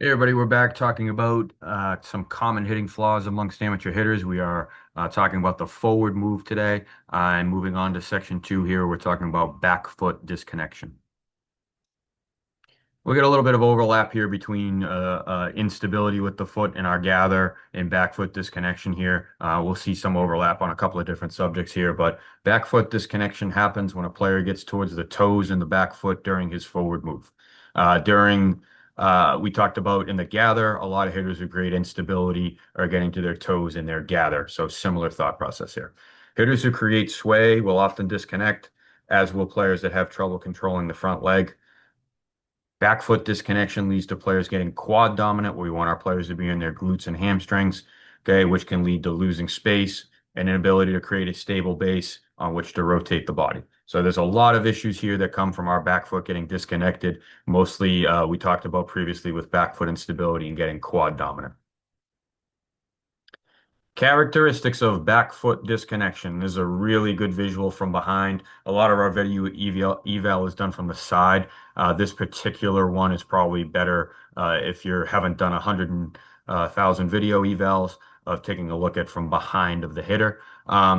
Hey everybody, we're back talking about some common hitting flaws amongst amateur hitters. We are talking about the forward move today, and moving on to section two here, we're talking about back foot disconnection. We get a little bit of overlap here between instability with the foot and our gather and back foot disconnection here. We'll see some overlap on a couple of different subjects here, but back foot disconnection happens when a player gets towards the toes in the back foot during his forward move. During We talked about in the gather, a lot of hitters with great instability are getting to their toes in their gather. So similar thought process here. Hitters who create sway will often disconnect, as will players that have trouble controlling the front leg. Back foot disconnection leads to players getting quad dominant, where we want our players to be in their glutes and hamstrings, okay, which can lead to losing space and inability to create a stable base on which to rotate the body. So there's a lot of issues here that come from our back foot getting disconnected. Mostly, we talked about previously with back foot instability and getting quad dominant. Characteristics of back foot disconnection. This is a really good visual from behind. A lot of our video eval is done from the side. This particular one is probably better if you haven't done 100,000 video evals of taking a look at from behind of the hitter.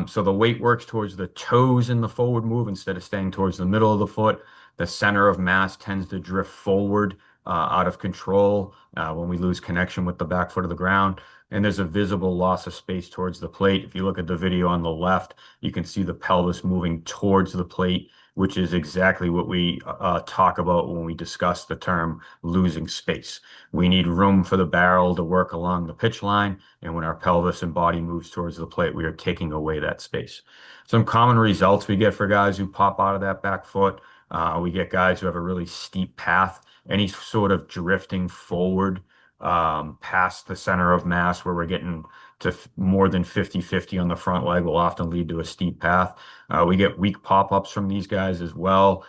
So the weight works towards the toes in the forward move instead of staying towards the middle of the foot. The center of mass tends to drift forward out of control when we lose connection with the back foot of the ground, and there's a visible loss of space towards the plate. If you look at the video on the left, you can see the pelvis moving towards the plate, which is exactly what we talk about when we discuss the term losing space. We need room for the barrel to work along the pitch line, and when our pelvis and body moves towards the plate, we are taking away that space. Some common results we get for guys who pop out of that back foot. We get guys who have a really steep path, any sort of drifting forward past the center of mass where we're getting to more than 50-50 on the front leg will often lead to a steep path. We get weak pop-ups from these guys as well.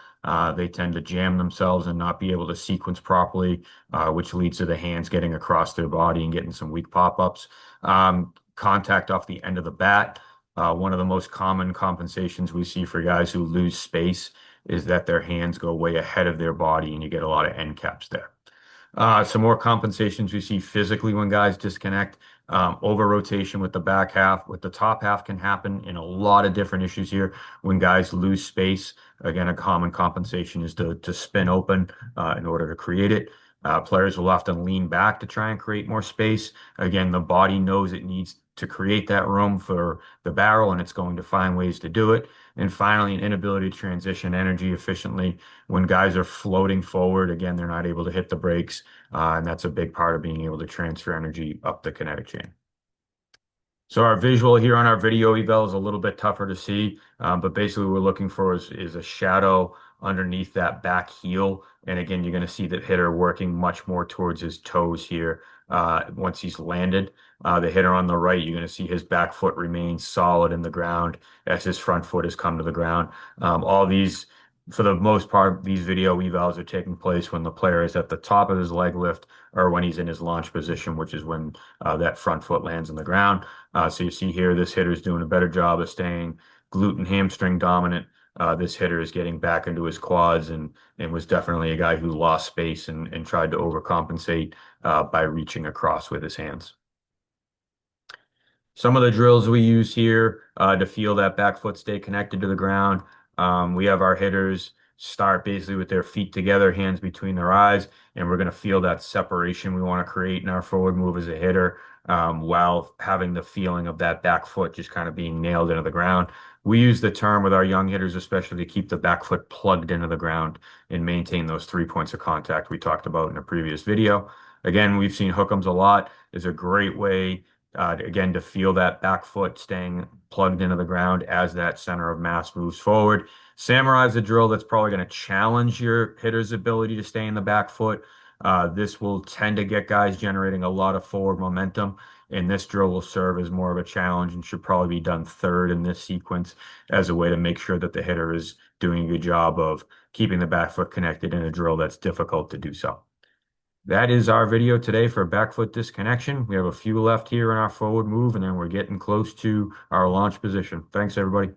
They tend to jam themselves and not be able to sequence properly, which leads to the hands getting across their body and getting some weak pop-ups. Contact off the end of the bat. One of the most common compensations we see for guys who lose space is that their hands go way ahead of their body and you get a lot of end caps there. Some more compensations we see physically when guys disconnect. Over rotation with the back half, with the top half can happen in a lot of different issues here. When guys lose space, again, a common compensation is to spin open in order to create it. Players will often lean back to try and create more space. Again, the body knows it needs to create that room for the barrel, and it's going to find ways to do it. And finally, an inability to transition energy efficiently. When guys are floating forward, again, they're not able to hit the brakes, and that's a big part of being able to transfer energy up the kinetic chain. So our visual here on our video eval is a little bit tougher to see, but basically what we're looking for is a shadow underneath that back heel. And again, you're going to see the hitter working much more towards his toes here once he's landed. The hitter on the right, you're going to see his back foot remain solid in the ground as his front foot has come to the ground. All these, for the most part, these video evals are taking place when the player is at the top of his leg lift or when he's in his launch position, which is when that front foot lands on the ground. So you see here, this hitter is doing a better job of staying glute and hamstring dominant. This hitter is getting back into his quads and was definitely a guy who lost space and tried to overcompensate by reaching across with his hands. Some of the drills we use here to feel that back foot stay connected to the ground. We have our hitters start basically with their feet together, hands between their eyes, and we're going to feel that separation we want to create in our forward move as a hitter while having the feeling of that back foot just kind of being nailed into the ground. We use the term with our young hitters, especially to keep the back foot plugged into the ground and maintain those 3 points of contact we talked about in a previous video. Again, we've seen hook'ems a lot. It's a great way again, to feel that back foot staying plugged into the ground as that center of mass moves forward. Samurai is a drill that's probably going to challenge your hitter's ability to stay in the back foot. This will tend to get guys generating a lot of forward momentum, and this drill will serve as more of a challenge and should probably be done third in this sequence as a way to make sure that the hitter is doing a good job of keeping the back foot connected in a drill that's difficult to do so. That is our video today for back foot disconnection. We have a few left here in our forward move, and then we're getting close to our launch position. Thanks, everybody.